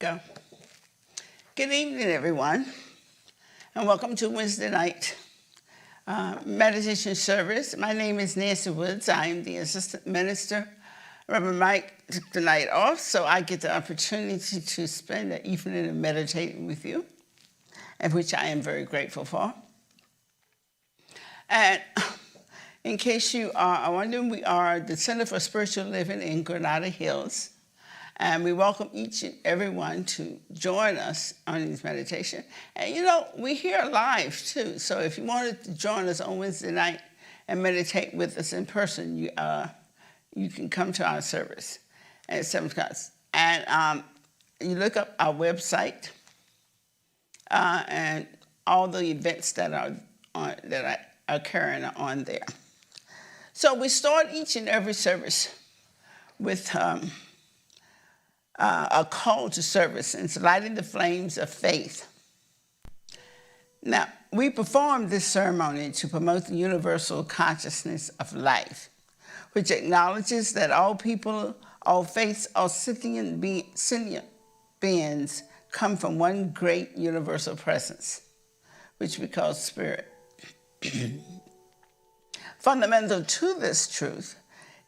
Go. Good evening, everyone, and welcome to Wednesday night meditation service. My name is Nancy Woods. I am the assistant minister. Reverend Mike took the night off, so I get the opportunity to spend the evening meditating with you, and which I am very grateful for. And in case you are wondering, we are the Center for Spiritual Living in Granada Hills. And we welcome each and everyone to join us on these meditations. And you know, we're here live too. So if you wanted to join us on Wednesday night and meditate with us in person, you can come to our service at 7 o'clock. And you look up our website and all the events that are occurring on there. So we start each and every service with a call to service and lighting the flames of faith. Now, we perform this ceremony to promote the universal consciousness of life, which acknowledges that all people, all faiths, all sentient beings come from one great universal presence, which we call spirit. Fundamental to this truth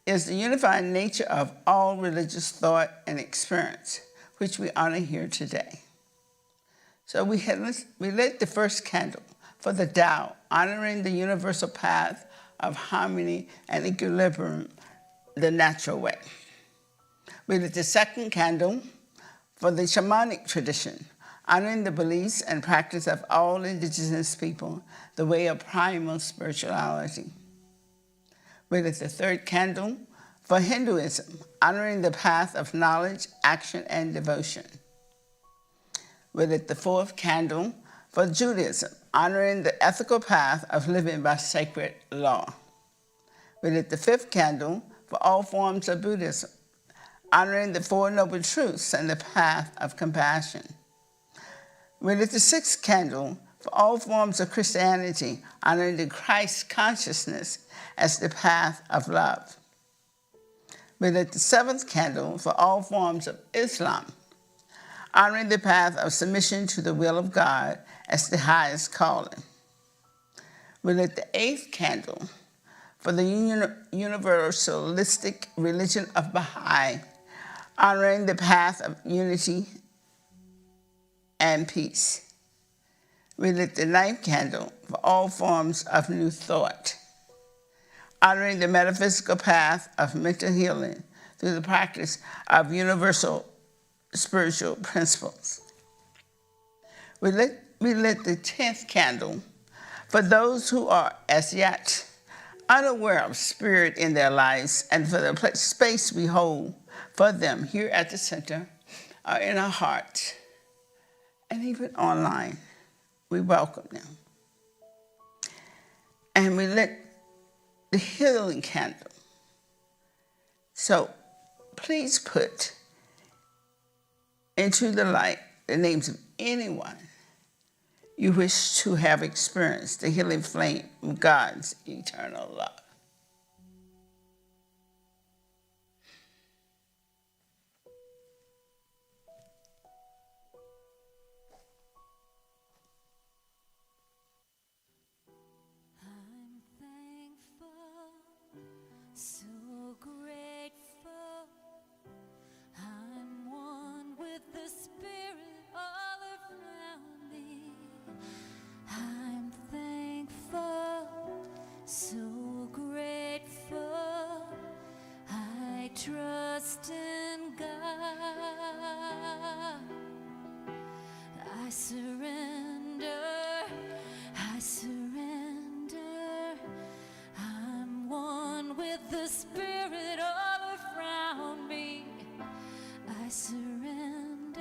is the unifying nature of all religious thought and experience, which we honor here today. So we lit the first candle for the Tao, honoring the universal path of harmony and equilibrium, the natural way. We lit the second candle for the shamanic tradition, honoring the beliefs and practice of all indigenous people, the way of primal spirituality. We lit the third candle for Hinduism, honoring the path of knowledge, action, and devotion. We lit the fourth candle for Judaism, honoring the ethical path of living by sacred law. We lit the fifth candle for all forms of Buddhism, honoring the Four Noble Truths and the path of compassion. We lit the sixth candle for all forms of Christianity, honoring the Christ consciousness as the path of love. We lit the seventh candle for all forms of Islam, honoring the path of submission to the will of God as the highest calling. We lit the eighth candle for the universalistic religion of Baha'i, honoring the path of unity and peace. We lit the ninth candle for all forms of new thought, honoring the metaphysical path of mental healing through the practice of universal spiritual principles. We lit the 10th candle for those who are as yet unaware of spirit in their lives and for the space we hold for them here at the center or in our hearts and even online. We welcome them. And we lit the healing candle. So please put into the light the names of anyone you wish to have experienced the healing flame of God's eternal love. Trust in God. I surrender. I'm one with the Spirit all around me. I surrender.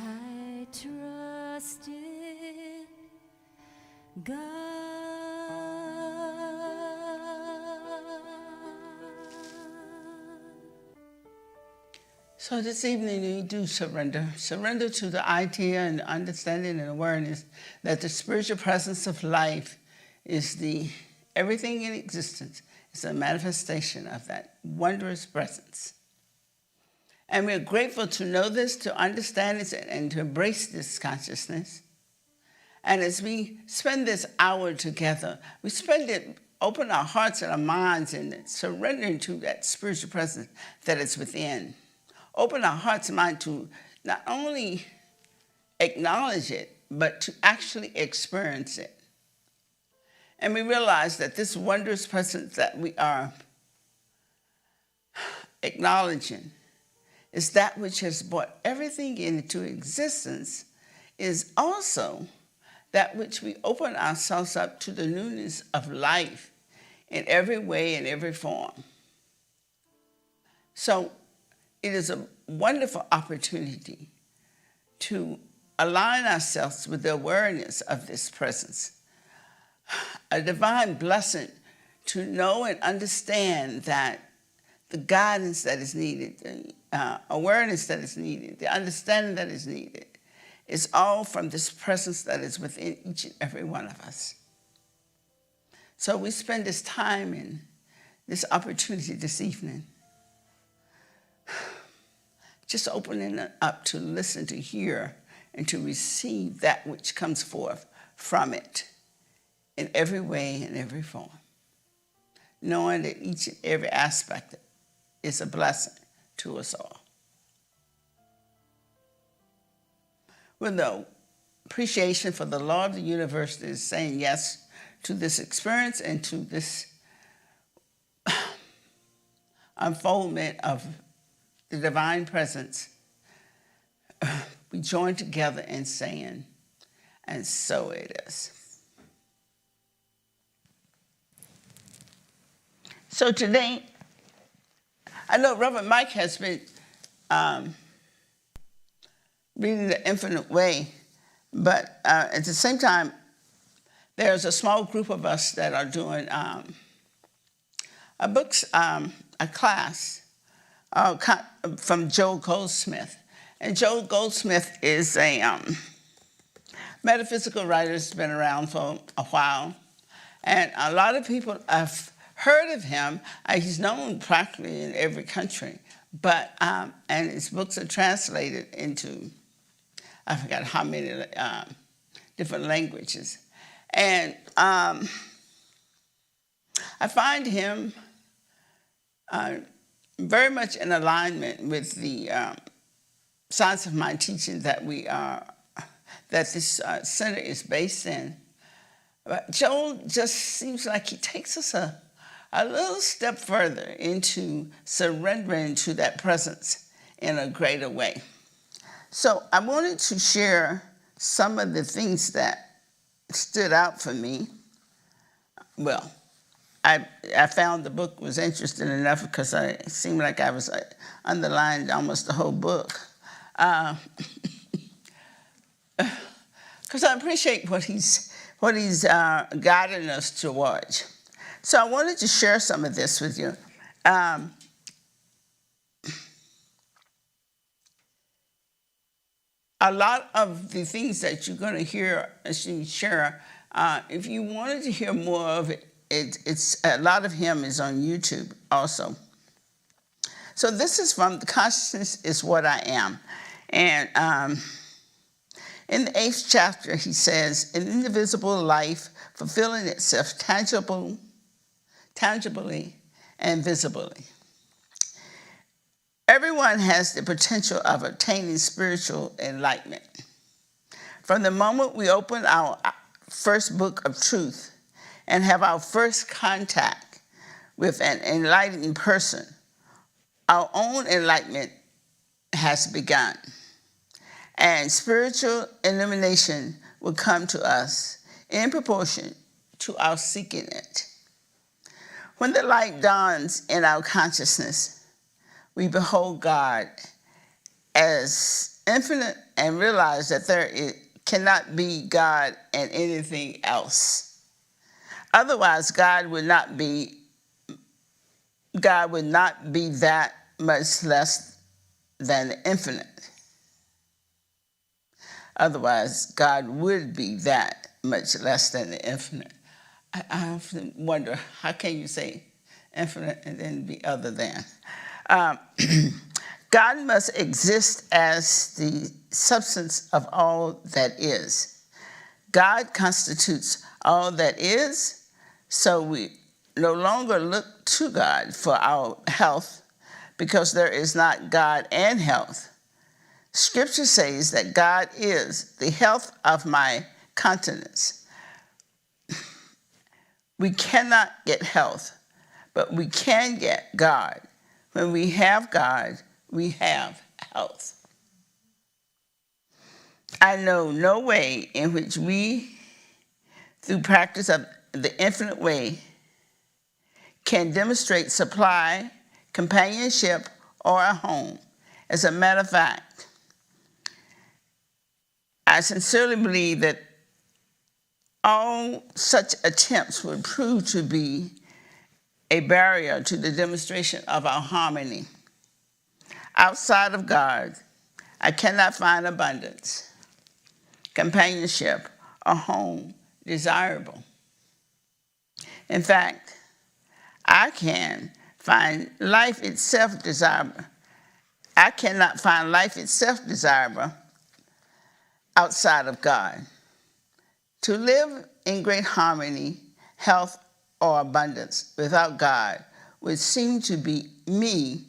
I trust in God. So this evening we do surrender. Surrender to the idea and understanding and awareness that the spiritual presence of life is everything in existence is a manifestation of that wondrous presence. And we're grateful to know this, to understand this, and to embrace this consciousness. And as we spend this hour together, we spend it, open our hearts and our minds and surrendering to that spiritual presence that is within. Open our hearts and mind to not only acknowledge it, but to actually experience it. And we realize that this wondrous presence that we are acknowledging is that which has brought everything into existence, is also that which we open ourselves up to the newness of life in every way, in every form. So it is a wonderful opportunity to align ourselves with the awareness of this presence. A divine blessing to know and understand that the guidance that is needed, the awareness that is needed, the understanding that is needed, is all from this presence that is within each and every one of us. So we spend this time and this opportunity this evening just opening it up to listen, to hear, and to receive that which comes forth from it in every way, in every form, knowing that each and every aspect is a blessing to us all. With no appreciation for the law of the universe that is saying yes to this experience and to this unfoldment of the divine presence, we join together in saying, and so it is. So today, I know Reverend Mike has been reading The Infinite Way, but at the same time, there's a small group of us that are doing a class from Joel Goldsmith. And Joel Goldsmith is a metaphysical writer that's been around for a while. And a lot of people have heard of him. He's known practically in every country. But, and his books are translated into, I forgot how many different languages. And I find him very much in alignment with the science of mind teaching that this center is based in. But Joel just seems like he takes us a little step further into surrendering to that presence in a greater way. So I wanted to share some of the things that stood out for me. Well, I found the book was interesting enough because it seemed like I was underlined almost the whole book. Because I appreciate what he's guiding us towards. So I wanted to share some of this with you. A lot of the things that you're going to hear as you share, if you wanted to hear more of it, it's a lot of him is on YouTube also. So this is from The Consciousness is What I Am. And in the 8th chapter, he says, an indivisible life fulfilling itself tangibly and visibly. Everyone has the potential of attaining spiritual enlightenment. From the moment we open our first book of truth and have our first contact with an enlightened person, our own enlightenment has begun. And spiritual illumination will come to us in proportion to our seeking it. When the light dawns in our consciousness, we behold God as infinite and realize that cannot be God and anything else. Otherwise, God would not be that much less than the infinite. Otherwise, God would be that much less than the infinite. I often wonder, how can you say infinite, and then be other than. Um, God must exist as the substance of all that is. God constitutes all that is, so we no longer look to God for our health because there is not God and health. Scripture says that God is the health of my countenance. We cannot get health, but we can get God. When we have God, we have health. I know no way in which we, through practice of the infinite way, can demonstrate supply, companionship, or a home. As a matter of fact, I sincerely believe that all such attempts would prove to be a barrier to the demonstration of our harmony. Outside of God, I cannot find abundance, companionship, or home desirable. In fact, I can find life itself desirable. I cannot find life itself desirable outside of God. To live in great harmony, health, or abundance without God would seem to be living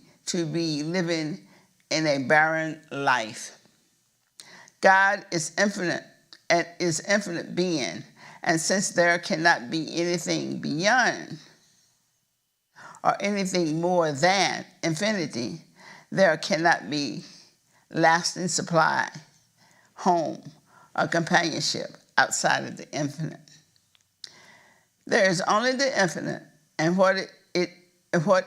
in a barren life. God is infinite and is infinite being, and since there cannot be anything beyond or anything more than infinity, there cannot be lasting supply, home, or companionship outside of the infinite. There is only the infinite, and what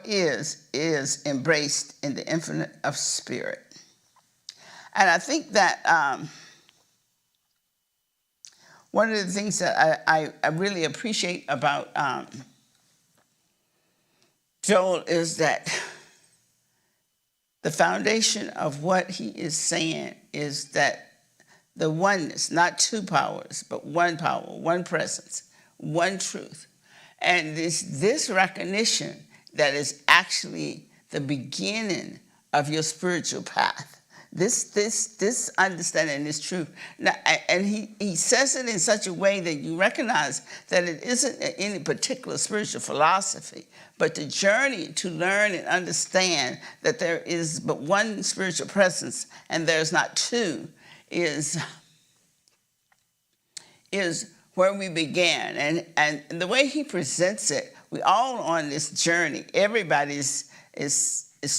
is embraced in the infinite of spirit. And I think that one of the things that I really appreciate about Joel is that the foundation of what he is saying is that the oneness, not two powers, but one power, one presence, one truth. And this recognition that is actually the beginning of your spiritual path. This understanding, this truth. Now, and he says it in such a way that you recognize that it isn't any particular spiritual philosophy, but the journey to learn and understand that there is but one spiritual presence and there's not two is where we began. And the way he presents it, we all on this journey. Everybody is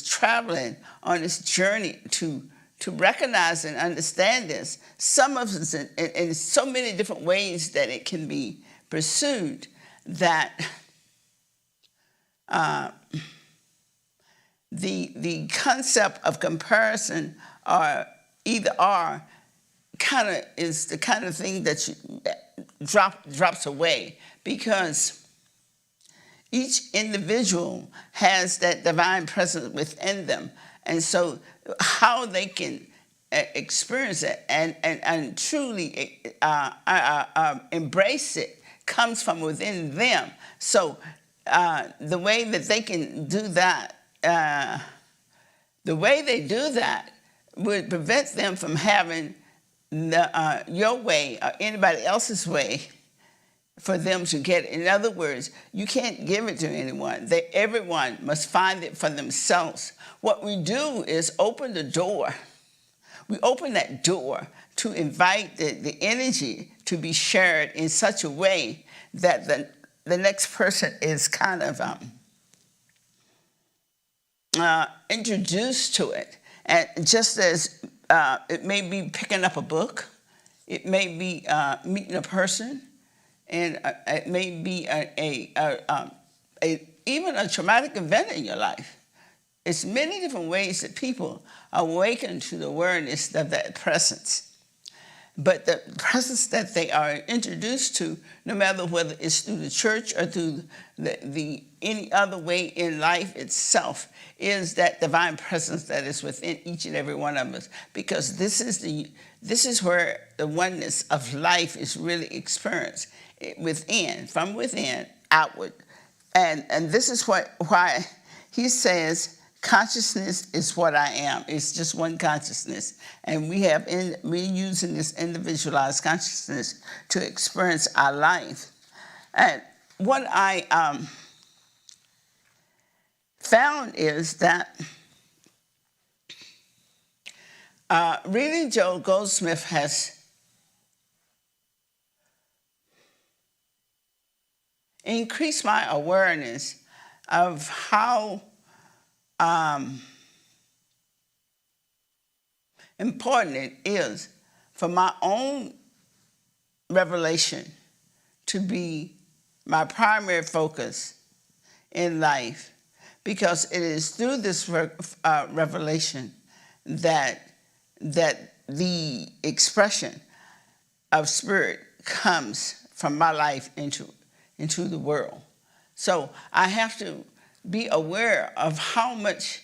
traveling on this journey to recognize and understand this. Some of us in so many different ways that it can be pursued, that the concept of comparison kind of is the kind of thing that drops away, because each individual has that divine presence within them. And so how they can experience it and truly embrace it comes from within them. So the way that they can do that, the way they do that would prevent them from having your way or anybody else's way for them to get it. In other words, you can't give it to anyone. Everyone must find it for themselves. What we do is open the door. We open that door to invite the energy to be shared in such a way that the next person is kind of introduced to it. And just as it may be picking up a book, it may be meeting a person, and it may be even a traumatic event in your life. It's many different ways that people awaken to the awareness of that presence. But the presence that they are introduced to, no matter whether it's through the church or through any other way in life itself, is that divine presence that is within each and every one of us. Because this is where the oneness of life is really experienced, from within outward. And this is why he says consciousness is what I am. It's just one consciousness. And we're using this individualized consciousness to experience our life. And what I found is that reading Joel Goldsmith has increased my awareness of how important it is for my own revelation to be my primary focus in life, because it is through this revelation that the expression of spirit comes from my life into the world. So I have to be aware of how much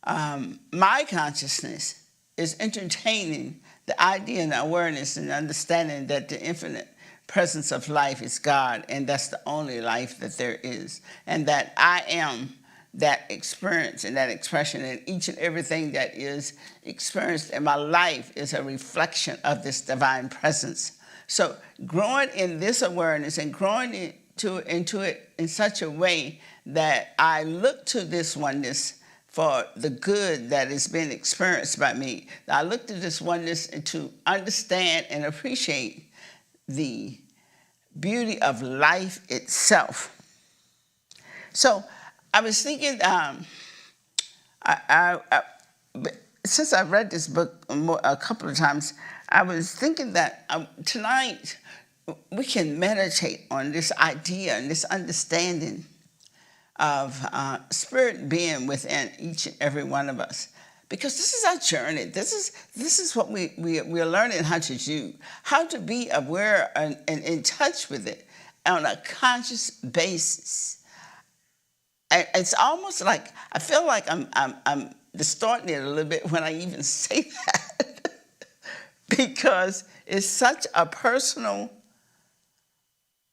my consciousness is entertaining the idea and awareness and understanding that the infinite presence of life is God, and that's the only life that there is, and that I am that experience and that expression, and each and everything that is experienced in my life is a reflection of this divine presence. So growing in this awareness and growing into it in such a way that I look to this oneness for the good that is being experienced by me. I look to this oneness to understand and appreciate the beauty of life itself. So I was thinking, since I've read this book a couple of times, I was thinking that tonight we can meditate on this idea and this understanding of spirit being within each and every one of us. Because this is our journey. This is what we're learning how to do, how to be aware and in touch with it on a conscious basis. And it's almost like, I feel like I'm distorting it a little bit when I even say that, because it's such a personal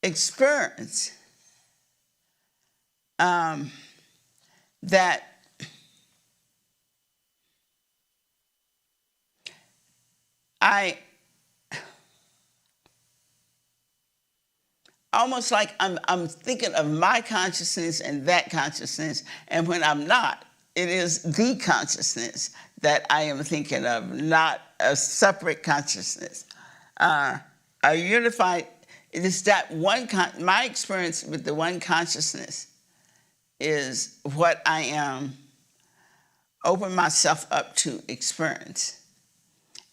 experience that I almost like I'm thinking of my consciousness and that consciousness, and when I'm not, it is the consciousness that I am thinking of, not a separate consciousness. A unified, it is that one, my experience with the one consciousness is what I am open myself up to experience.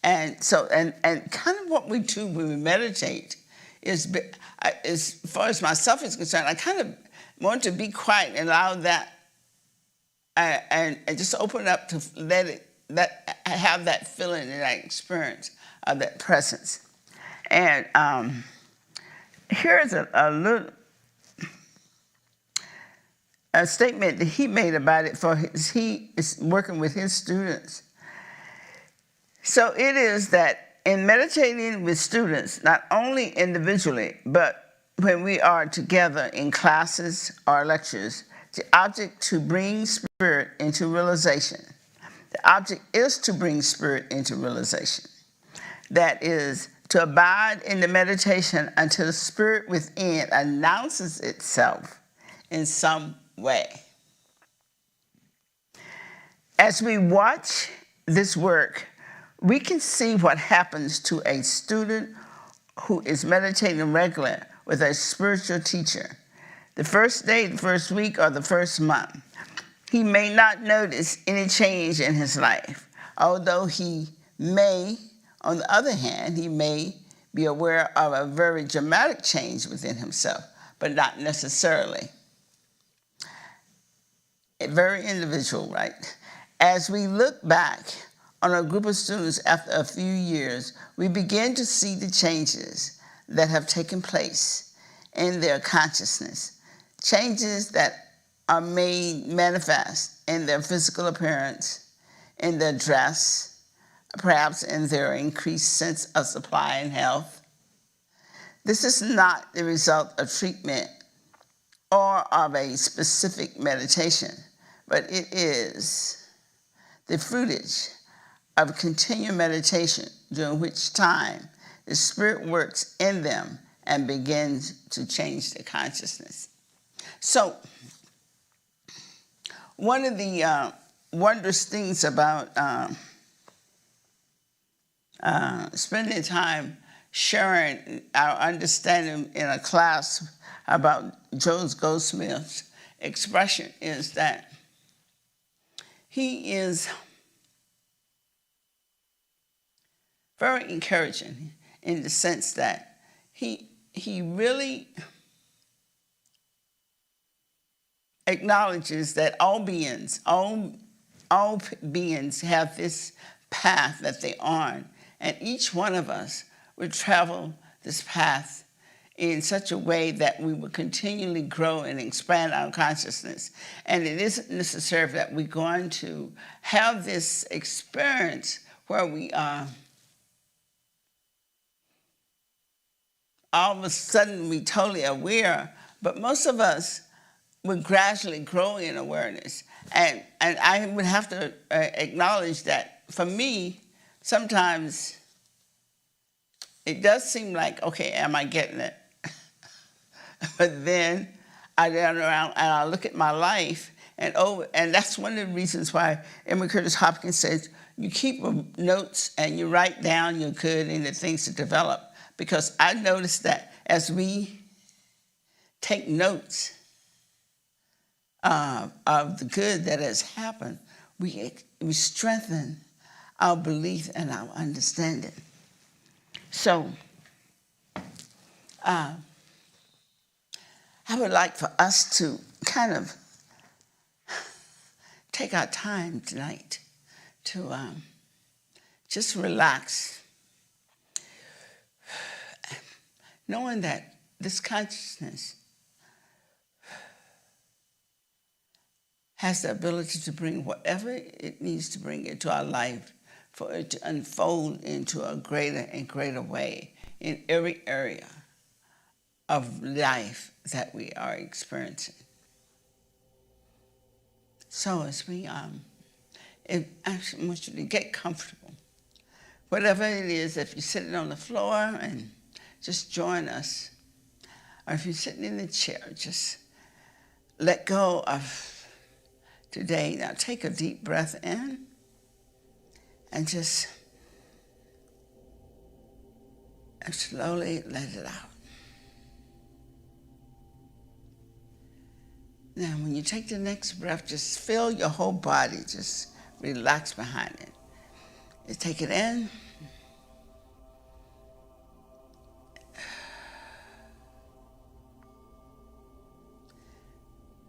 And so, and kind of what we do when we meditate is, as far as myself is concerned, I kind of want to be quiet and allow that, and just open up to have that feeling and that experience of that presence. And here's a statement that he made about it he is working with his students. So it is that in meditating with students, not only individually, but when we are together in classes or lectures, the object to bring spirit into realization. The object is to bring spirit into realization. That is, to abide in the meditation until the spirit within announces itself in some way. As we watch this work, we can see what happens to a student who is meditating regularly with a spiritual teacher. The first day, the first week, or the first month, he may not notice any change in his life, although he may, on the other hand, he may be aware of a very dramatic change within himself, but not necessarily. Very individual, right? As we look back on a group of students after a few years, we begin to see the changes that have taken place in their consciousness, changes that are made manifest in their physical appearance, in their dress, perhaps in their increased sense of supply and health. This is not the result of treatment or of a specific meditation, but it is the fruitage of continued meditation, during which time the Spirit works in them and begins to change the consciousness. So, one of the wondrous things about spending time sharing our understanding in a class about Joseph Goldsmith's expression is that he is very encouraging in the sense that he really acknowledges that all beings have this path that they're on, and each one of us would travel this path in such a way that we will continually grow and expand our consciousness. And it isn't necessary that we're going to have this experience where we are all of a sudden we totally aware, but most of us would gradually grow in awareness. And I would have to acknowledge that for me, sometimes it does seem like, okay, am I getting it? But then I turn around and I look at my life, and that's one of the reasons why Emory Curtis Hopkins says you keep notes and you write down your good and the things to develop. Because I noticed that as we take notes of the good that has happened, we strengthen our belief and our understanding. So I would like for us to kind of take our time tonight to just relax, knowing that this consciousness has the ability to bring whatever it needs to bring into our life for it to unfold into a greater and greater way in every area of life that we are experiencing. So as we, I want you to get comfortable. Whatever it is, if you're sitting on the floor and just join us, or if you're sitting in the chair, just let go of today. Now take a deep breath in and just slowly let it out. Now when you take the next breath, just feel your whole body, just relax behind it. You take it in.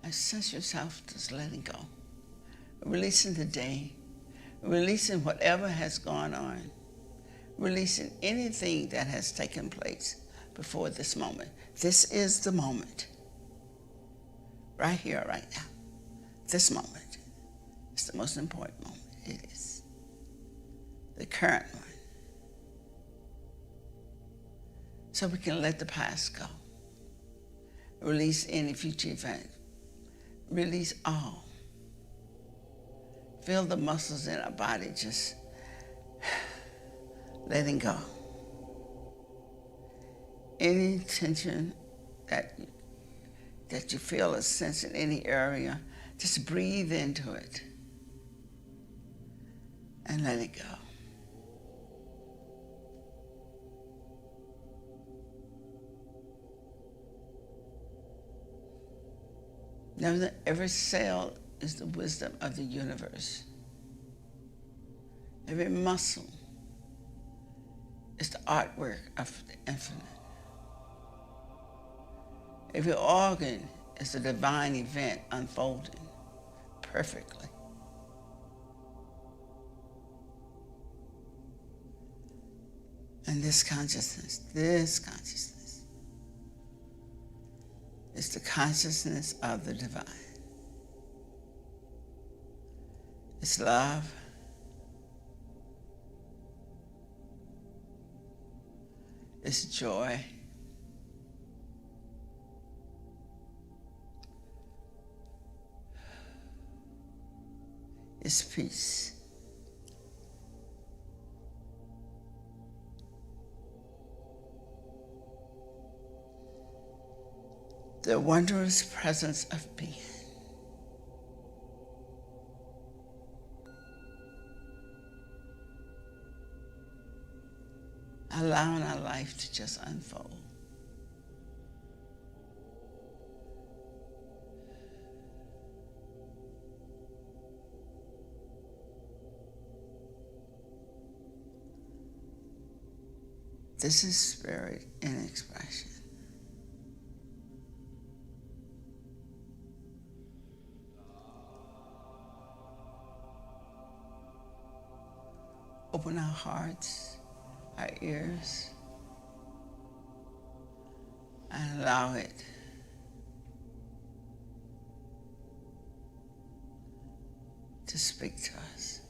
And sense yourself just letting go. Releasing the day. Releasing whatever has gone on. Releasing anything that has taken place before this moment. This is the moment. Right here, right now. This moment is the most important moment. It is the current one. So we can let the past go. Release any future event. Release all. Feel the muscles in our body just letting go. Any tension that you feel a sense in any area, just breathe into it and let it go. Know that every cell is the wisdom of the universe. Every muscle is the artwork of the infinite. Every organ is a divine event unfolding perfectly. And this consciousness is the consciousness of the divine. It's love. It's joy. is peace. The wondrous presence of peace. Allowing our life to just unfold. This is spirit in expression. Open our hearts, our ears, and allow it to speak to us.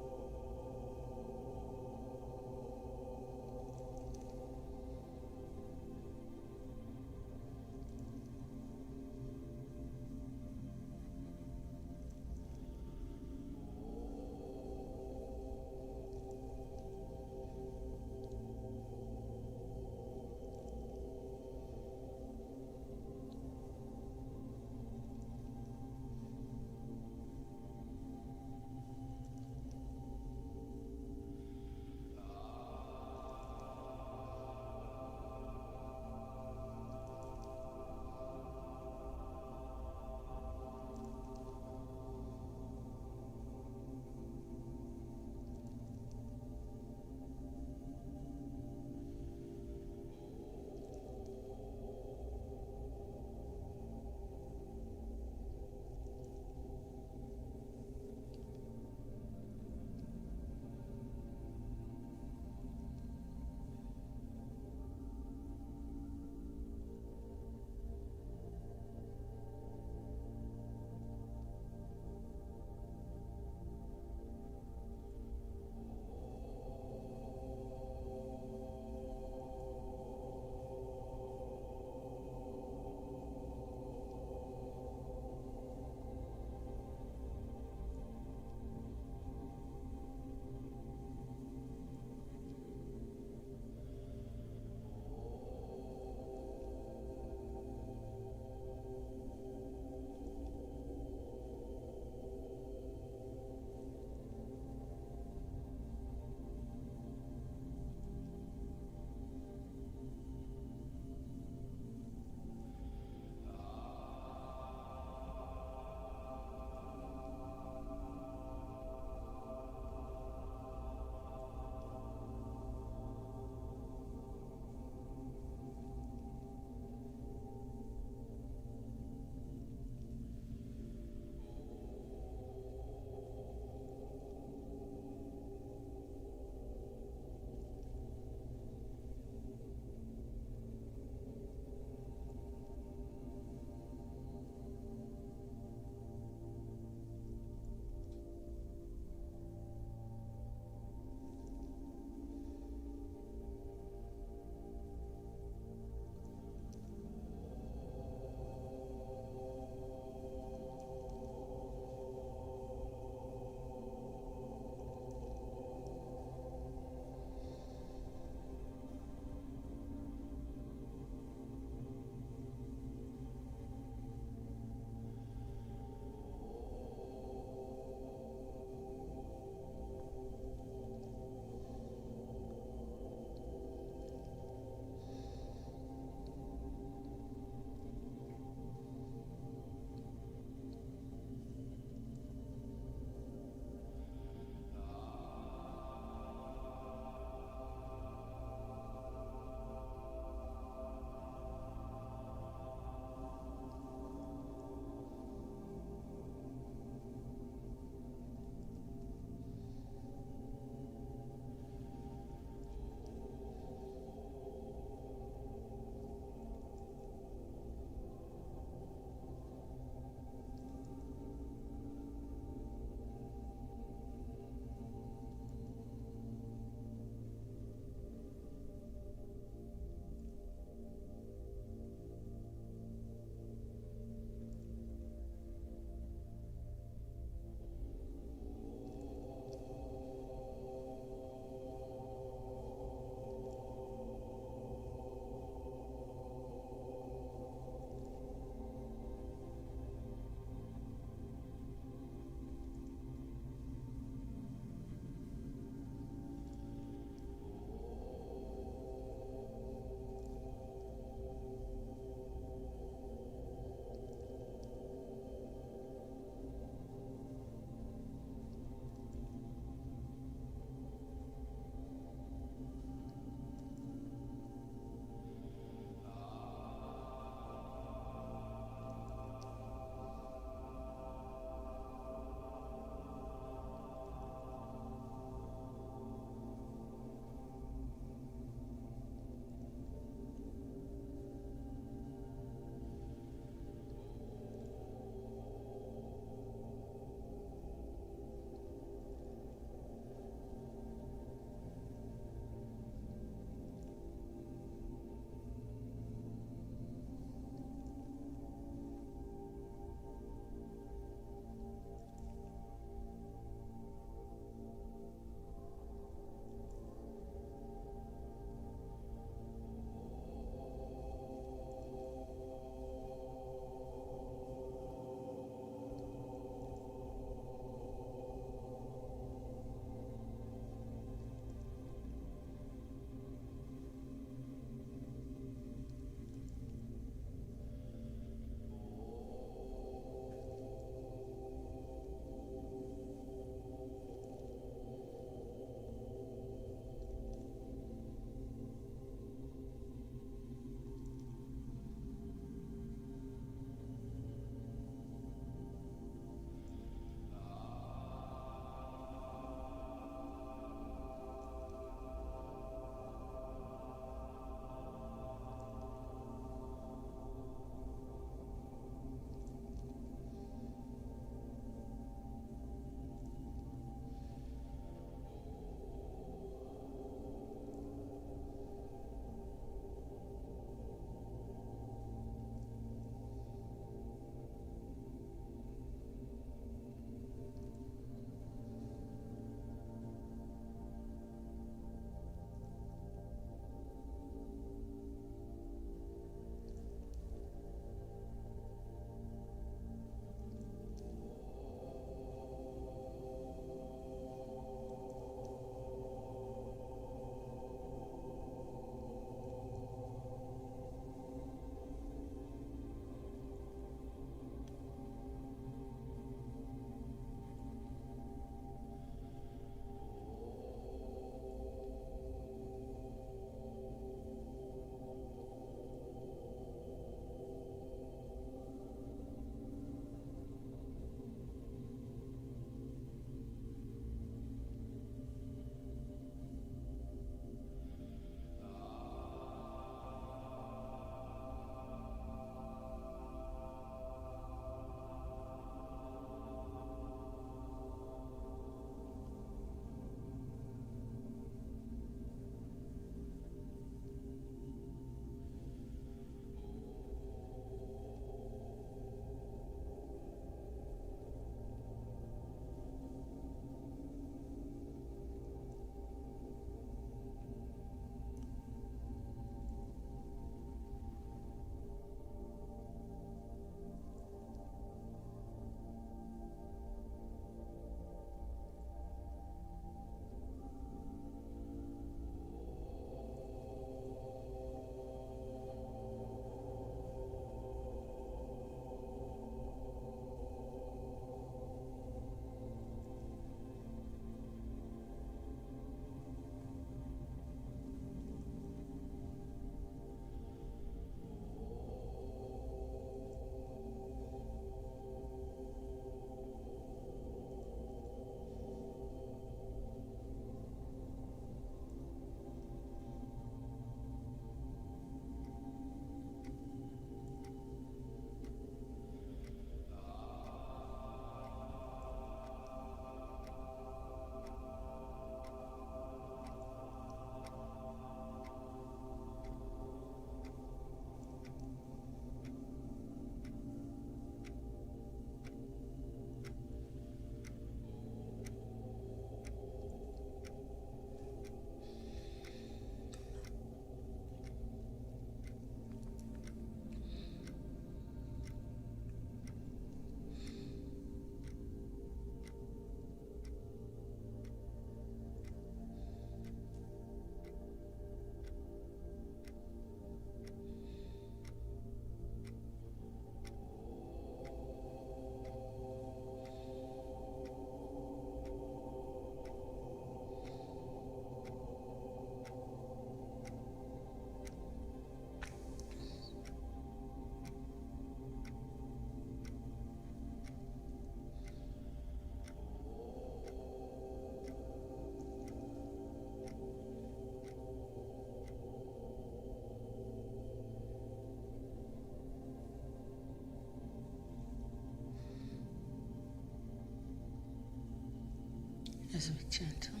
as we gently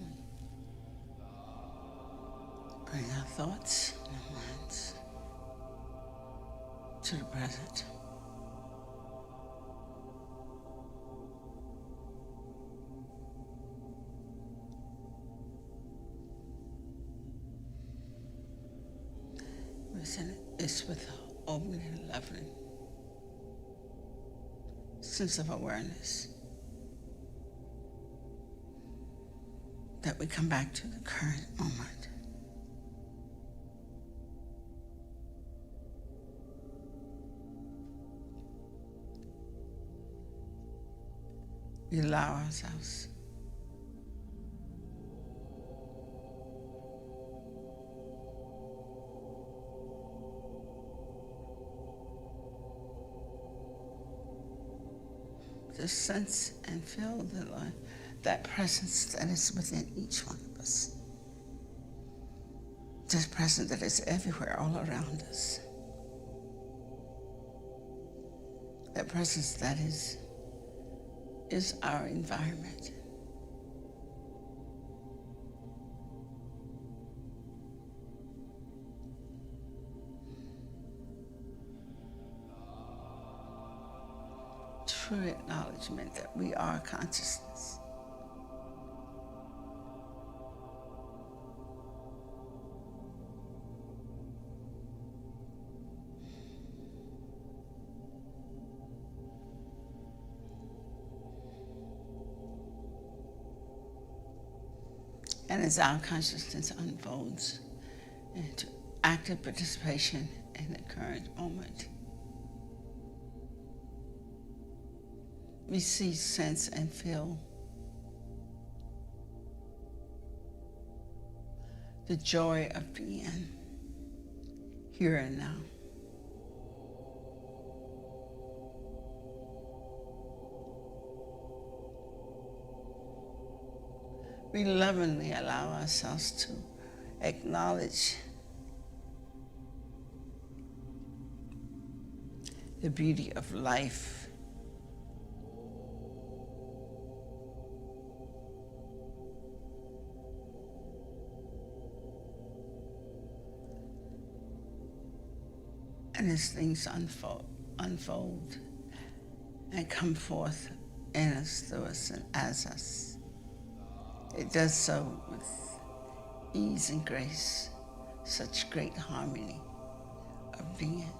bring our thoughts and our minds to the present. It's with an open and loving sense of awareness that we come back to the current moment. We allow ourselves to sense and feel that presence that is within each one of us. This presence that is everywhere, all around us. That presence that is our environment. True acknowledgement that we are consciousness. And as our consciousness unfolds into active participation in the current moment, we see, sense, and feel the joy of being here and now. We lovingly allow ourselves to acknowledge the beauty of life. And as things unfold and come forth in us, through us, and as us, it does so with ease and grace, such great harmony of being.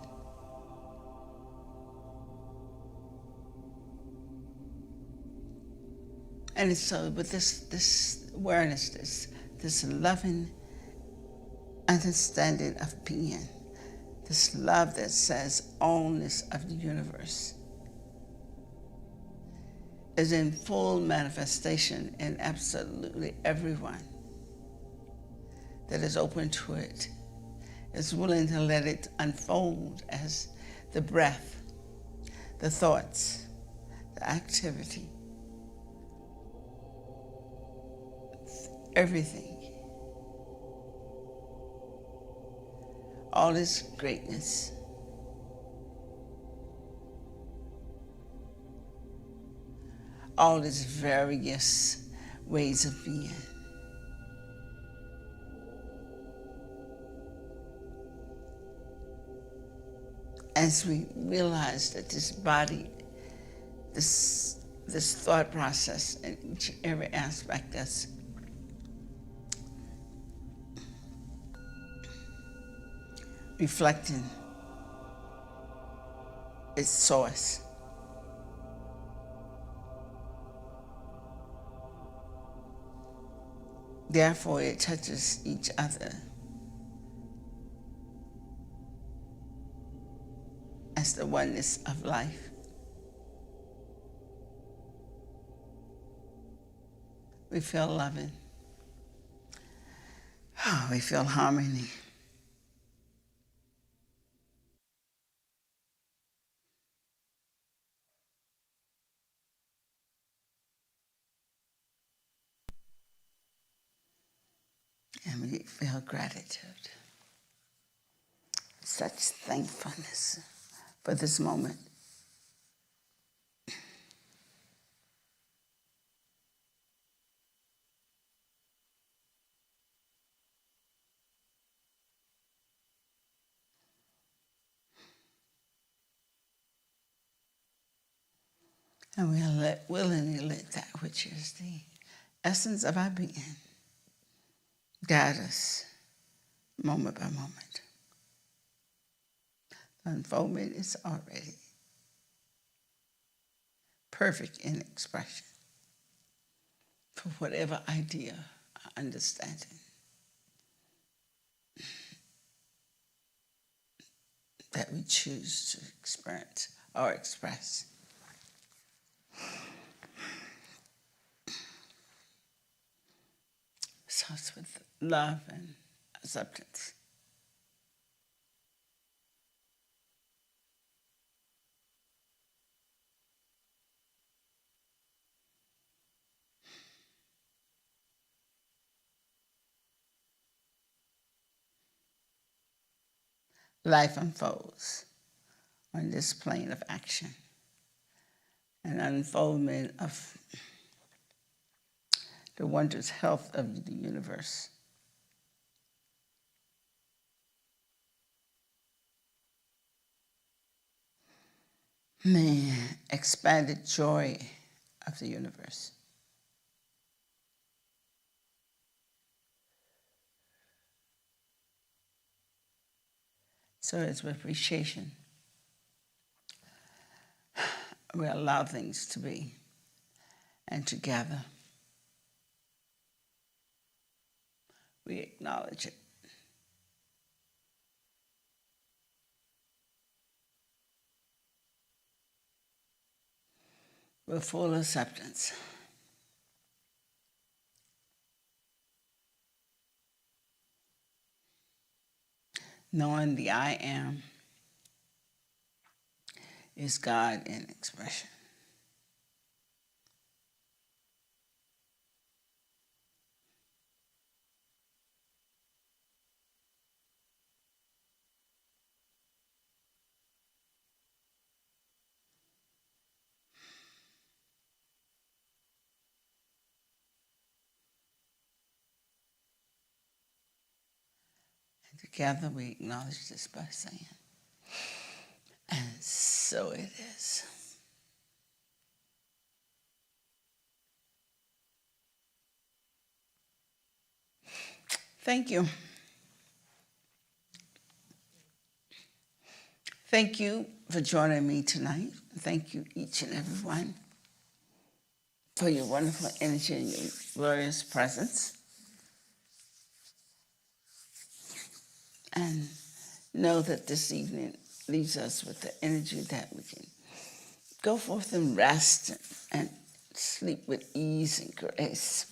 And it's so with this awareness, this loving understanding of being, this love that says allness of the universe is in full manifestation in absolutely everyone that is open to it, is willing to let it unfold as the breath, the thoughts, the activity, everything. All its greatness. All its various ways of being. As we realize that this body, this thought process in each every aspect that's reflecting its source. Therefore, it touches each other as the oneness of life. We feel loving. Oh, we feel harmony. And we feel gratitude. Such thankfulness for this moment. And we'll willingly let that which is the essence of our being guide us moment by moment. The unfoldment is already perfect in expression for whatever idea or understanding that we choose to experience or express. Starts with love and acceptance. Life unfolds on this plane of action, an unfoldment of the wondrous health of the universe. The expanded joy of the universe. So it's with appreciation we allow things to be, and together we acknowledge it. With full acceptance. Knowing the I am is God in expression. And together we acknowledge this by saying, and so it is. Thank you. Thank you for joining me tonight. Thank you, each and every one, for your wonderful energy and your glorious presence. And know that this evening leaves us with the energy that we can go forth and rest and sleep with ease and grace.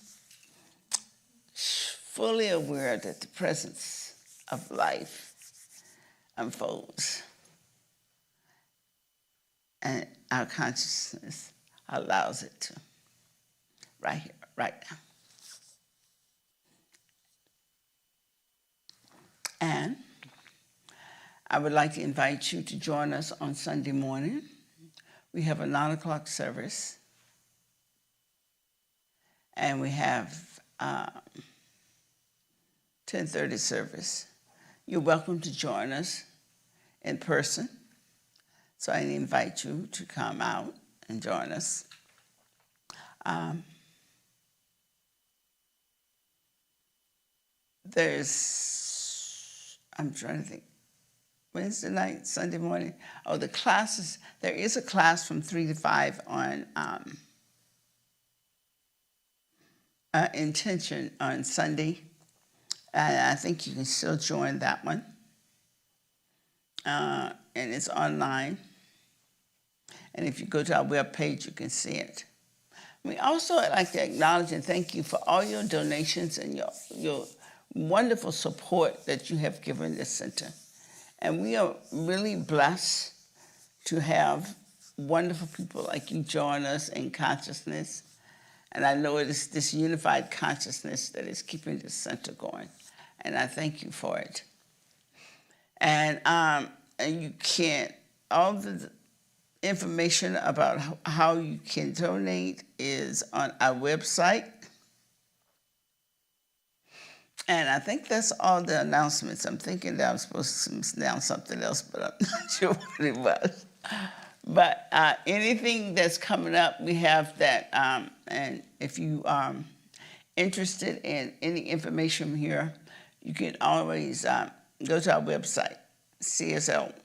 Fully aware that the presence of life unfolds and our consciousness allows it to, right here, right now. And I would like to invite you to join us on Sunday morning. We have a 9 o'clock service, and we have 10:30 service. You're welcome to join us in person. So I invite you to come out and join us. I'm trying to think, Wednesday night, Sunday morning. Oh, the classes, there is a class from 3 to 5 on intention on Sunday. And I think you can still join that one. And it's online. And if you go to our webpage, you can see it. We also would like to acknowledge and thank you for all your donations and your wonderful support that you have given this center. And we are really blessed to have wonderful people like you join us in consciousness. And I know it is this unified consciousness that is keeping this center going. And I thank you for it. And you can, all the information about how you can donate is on our website. And I think that's all the announcements. I'm thinking that I'm supposed to announce something else, but I'm not sure what it was. But anything that's coming up, we have that. And if you are interested in any information here, you can always go to our website, cslgh.org,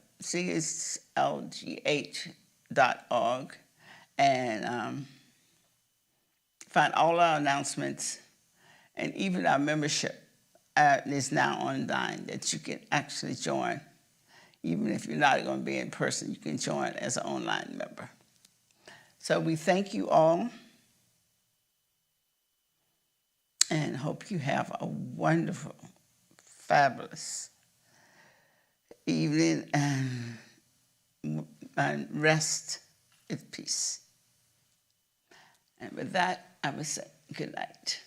and find all our announcements, and even our membership is now online that you can actually join. Even if you're not going to be in person, you can join as an online member. So we thank you all and hope you have a wonderful, fabulous evening and rest in peace. And with that, I will say good night.